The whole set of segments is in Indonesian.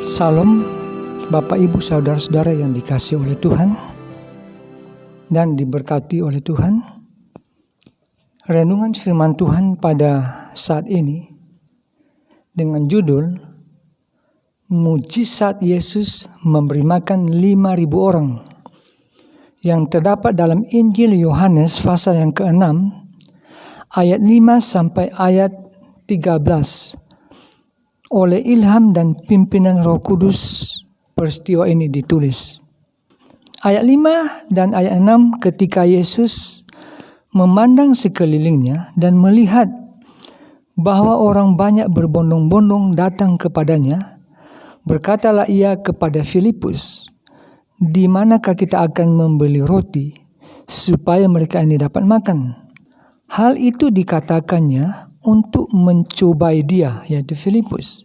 Salam Bapak Ibu Saudara-saudara yang dikasihi oleh Tuhan dan diberkati oleh Tuhan. Renungan firman Tuhan pada saat ini dengan judul Mujizat Yesus memberi makan 5.000 orang yang terdapat dalam Injil Yohanes pasal yang ke-6 ayat 5 sampai ayat 13. Oleh ilham dan pimpinan Roh Kudus, peristiwa ini ditulis. Ayat 5 dan ayat 6, ketika Yesus memandang sekelilingnya dan melihat bahwa orang banyak berbondong-bondong datang kepadanya, berkatalah ia kepada Filipus, "Di manakah kita akan membeli roti supaya mereka ini dapat makan?" Hal itu dikatakannya untuk mencobai dia, yaitu Filipus,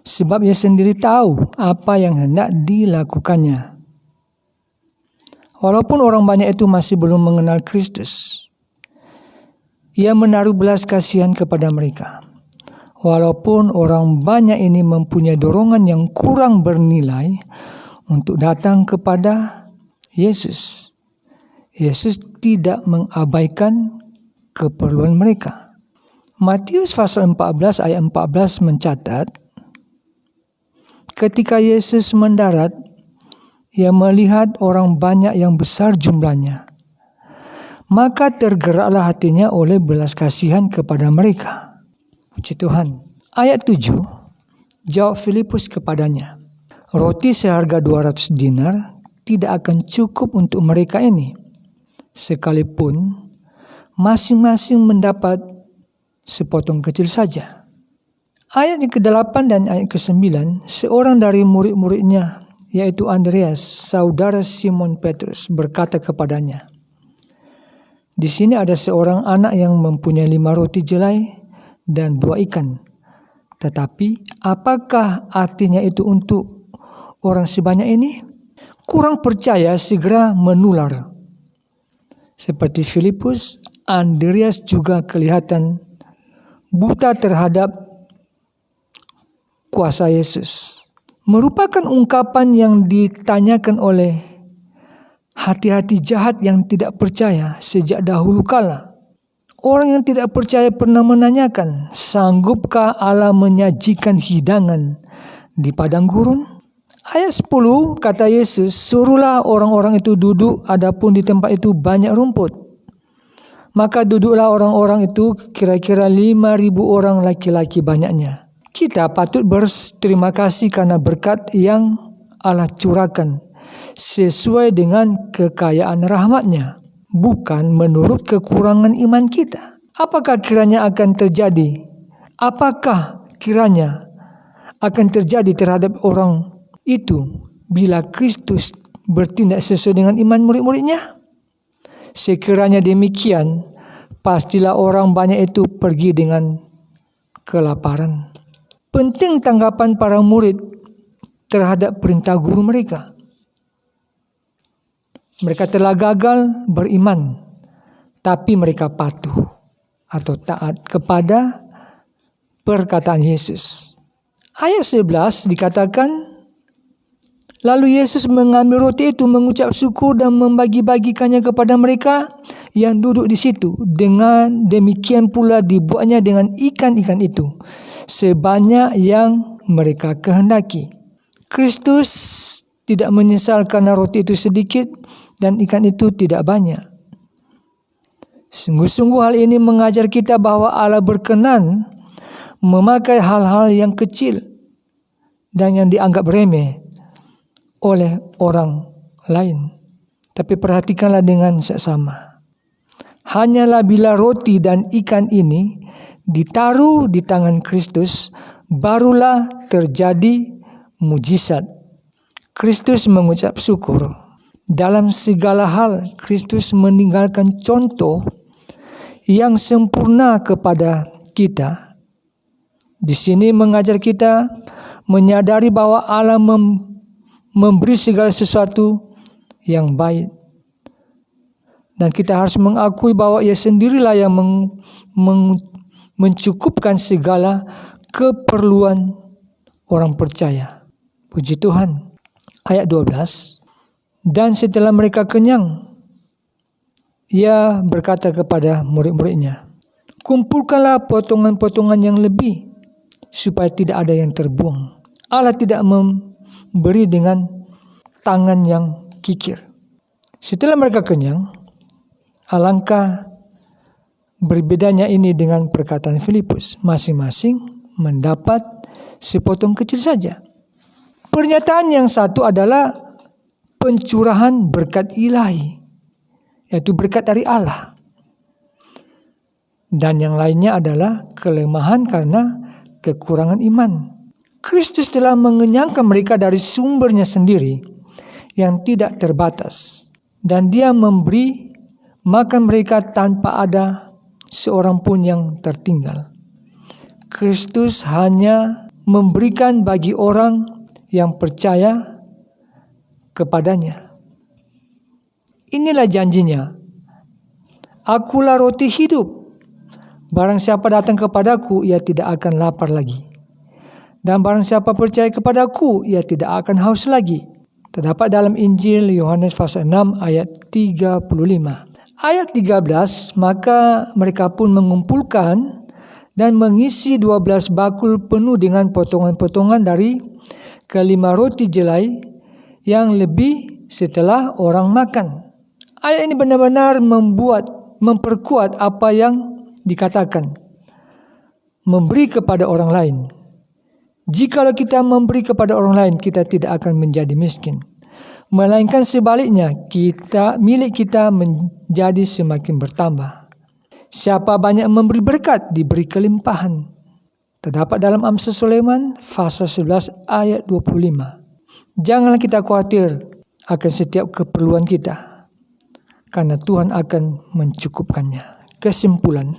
sebab ia sendiri tahu apa yang hendak dilakukannya. Walaupun orang banyak itu masih belum mengenal Kristus, ia menaruh belas kasihan kepada mereka. Walaupun orang banyak ini mempunyai dorongan yang kurang bernilai untuk datang kepada Yesus, Yesus tidak mengabaikan keperluan mereka. Matius pasal 14 ayat 14 mencatat, ketika Yesus mendarat, ia melihat orang banyak yang besar jumlahnya. Maka tergeraklah hatinya oleh belas kasihan kepada mereka. Puji Tuhan. Ayat 7, jawab Filipus kepadanya, "Roti seharga 200 dinar tidak akan cukup untuk mereka ini, sekalipun masing-masing mendapat sepotong kecil saja." Ayat yang ke-8 dan ayat ke-9, seorang dari murid-muridnya, yaitu Andreas, saudara Simon Petrus, berkata kepadanya, "Di sini ada seorang anak yang mempunyai 5 roti jelai dan 2 ikan. Tetapi apakah artinya itu untuk orang sebanyak ini?" Kurang percaya segera menular. Seperti Filipus, Andreas juga kelihatan buta terhadap kuasa Yesus. Merupakan ungkapan yang ditanyakan oleh hati-hati jahat yang tidak percaya sejak dahulu kala. Orang yang tidak percaya pernah menanyakan, sanggupkah Allah menyajikan hidangan di padang gurun? Ayat 10 kata Yesus, "Suruhlah orang-orang itu duduk, adapun di tempat itu banyak rumput." Maka duduklah orang-orang itu, kira-kira 5.000 orang laki-laki banyaknya. Kita patut berterima kasih karena berkat yang Allah curahkan sesuai dengan kekayaan rahmat-Nya, bukan menurut kekurangan iman kita. Apakah kiranya akan terjadi? Apakah kiranya akan terjadi terhadap orang itu bila Kristus bertindak sesuai dengan iman murid-muridnya? Sekiranya demikian, pastilah orang banyak itu pergi dengan kelaparan. Penting tanggapan para murid terhadap perintah guru mereka. Mereka telah gagal beriman, tapi mereka patuh atau taat kepada perkataan Yesus. Ayat 11 dikatakan, lalu Yesus mengambil roti itu, mengucap syukur dan membagi-bagikannya kepada mereka yang duduk di situ. Dengan demikian pula dibuatnya dengan ikan-ikan itu, sebanyak yang mereka kehendaki. Kristus tidak menyesal karena roti itu sedikit dan ikan itu tidak banyak. Sungguh-sungguh hal ini mengajar kita bahwa Allah berkenan memakai hal-hal yang kecil dan yang dianggap remeh oleh orang lain. Tapi perhatikanlah dengan seksama. Hanyalah bila roti dan ikan ini ditaruh di tangan Kristus, barulah terjadi mujizat. Kristus mengucap syukur. Dalam segala hal, Kristus meninggalkan contoh yang sempurna kepada kita. Di sini mengajar kita menyadari bahwa Allah memberi segala sesuatu yang baik. Dan kita harus mengakui bahwa Ia sendirilah yang mencukupkan segala keperluan orang percaya. Puji Tuhan. Ayat 12. Dan setelah mereka kenyang, Ia berkata kepada murid-muridnya, kumpulkanlah potongan-potongan yang lebih, supaya tidak ada yang terbuang. Allah tidak memberi dengan tangan yang kikir. Setelah mereka kenyang, alangkah berbedanya ini dengan perkataan Filipus. Masing-masing mendapat sepotong kecil saja. Pernyataan yang satu adalah pencurahan berkat ilahi, yaitu berkat dari Allah. Dan yang lainnya adalah kelemahan karena kekurangan iman. Kristus telah mengenyangkan mereka dari sumbernya sendiri yang tidak terbatas. Dan Dia memberi makan mereka tanpa ada seorang pun yang tertinggal. Kristus hanya memberikan bagi orang yang percaya kepadanya. Inilah janjinya. Akulah roti hidup. Barang siapa datang kepadaku, ia tidak akan lapar lagi. Dan barang siapa percaya kepadaku, ia tidak akan haus lagi. Terdapat dalam Injil Yohanes pasal 6 ayat 35. Ayat 13, maka mereka pun mengumpulkan dan mengisi 12 bakul penuh dengan potongan-potongan dari kelima roti jelai yang lebih setelah orang makan. Ayat ini benar-benar memperkuat apa yang dikatakan. Memberi kepada orang lain. Jikalau kita memberi kepada orang lain, kita tidak akan menjadi miskin. Melainkan sebaliknya, milik kita menjadi semakin bertambah. Siapa banyak memberi berkat, diberi kelimpahan. Terdapat dalam Amsal Sulaiman, pasal 11 ayat 25. Janganlah kita khawatir akan setiap keperluan kita, karena Tuhan akan mencukupkannya. Kesimpulan.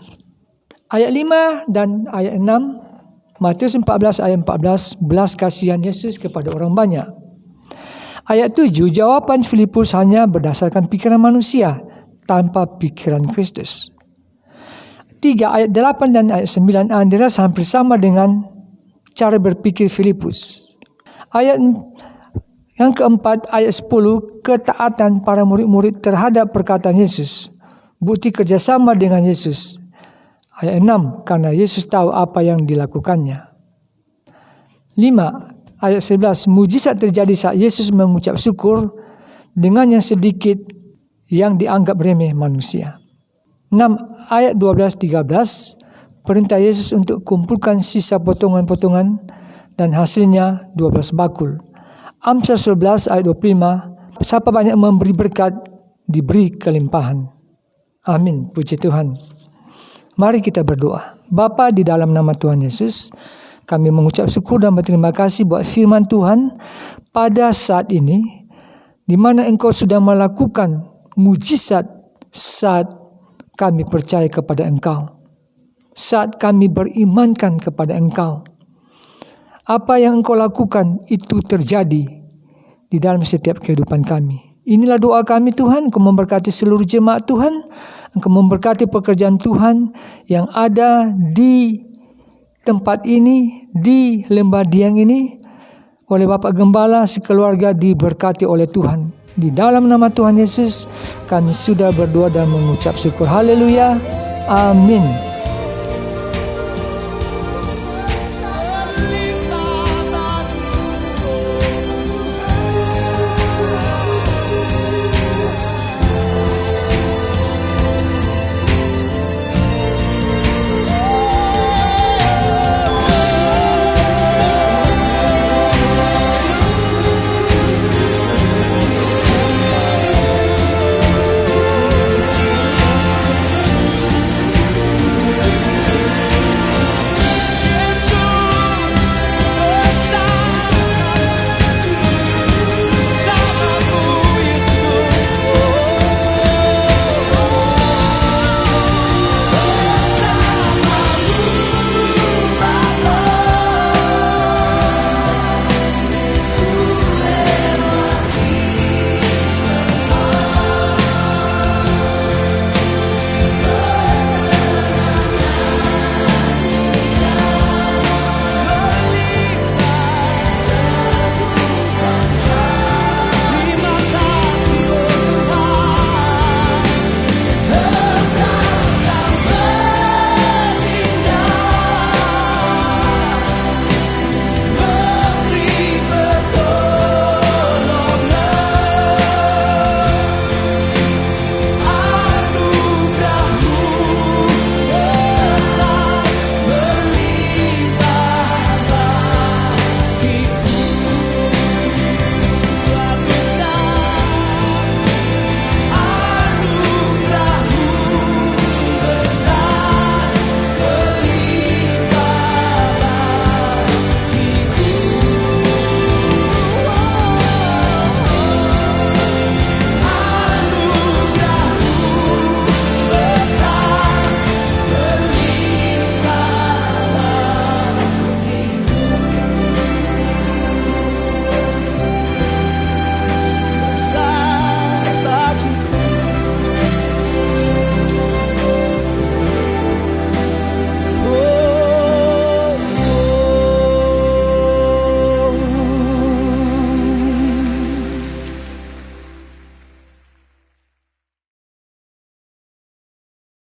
Ayat 5 dan ayat 6, Matius 14 ayat 14, belas kasihan Yesus kepada orang banyak. Ayat 7, jawaban Filipus hanya berdasarkan pikiran manusia tanpa pikiran Kristus. 3, ayat 8 dan ayat 9 dirasa hampir sama dengan cara berpikir Filipus. Ayat yang keempat, ayat 10, ketaatan para murid-murid terhadap perkataan Yesus. Bukti kerjasama dengan Yesus. Ayat 6, karena Yesus tahu apa yang dilakukannya. 5, ayat 11, mujizat terjadi saat Yesus mengucap syukur dengan yang sedikit yang dianggap remeh manusia. 6, ayat 12-13, perintah Yesus untuk kumpulkan sisa potongan-potongan dan hasilnya 12 bakul. Amsal 11 ayat 25, siapa banyak memberi berkat, diberi kelimpahan. Amin, puji Tuhan. Mari kita berdoa. Bapa, di dalam nama Tuhan Yesus, kami mengucap syukur dan berterima kasih buat firman Tuhan pada saat ini, di mana Engkau sudah melakukan mujizat saat kami percaya kepada Engkau, saat kami berimankan kepada Engkau. Apa yang Engkau lakukan itu terjadi di dalam setiap kehidupan kami. Inilah doa kami Tuhan, Engkau memberkati seluruh jemaat Tuhan, Engkau memberkati pekerjaan Tuhan yang ada di tempat ini, di Lembah Dieng ini, oleh Bapak Gembala, sekeluarga diberkati oleh Tuhan. Di dalam nama Tuhan Yesus, kami sudah berdoa dan mengucap syukur. Haleluya. Amin.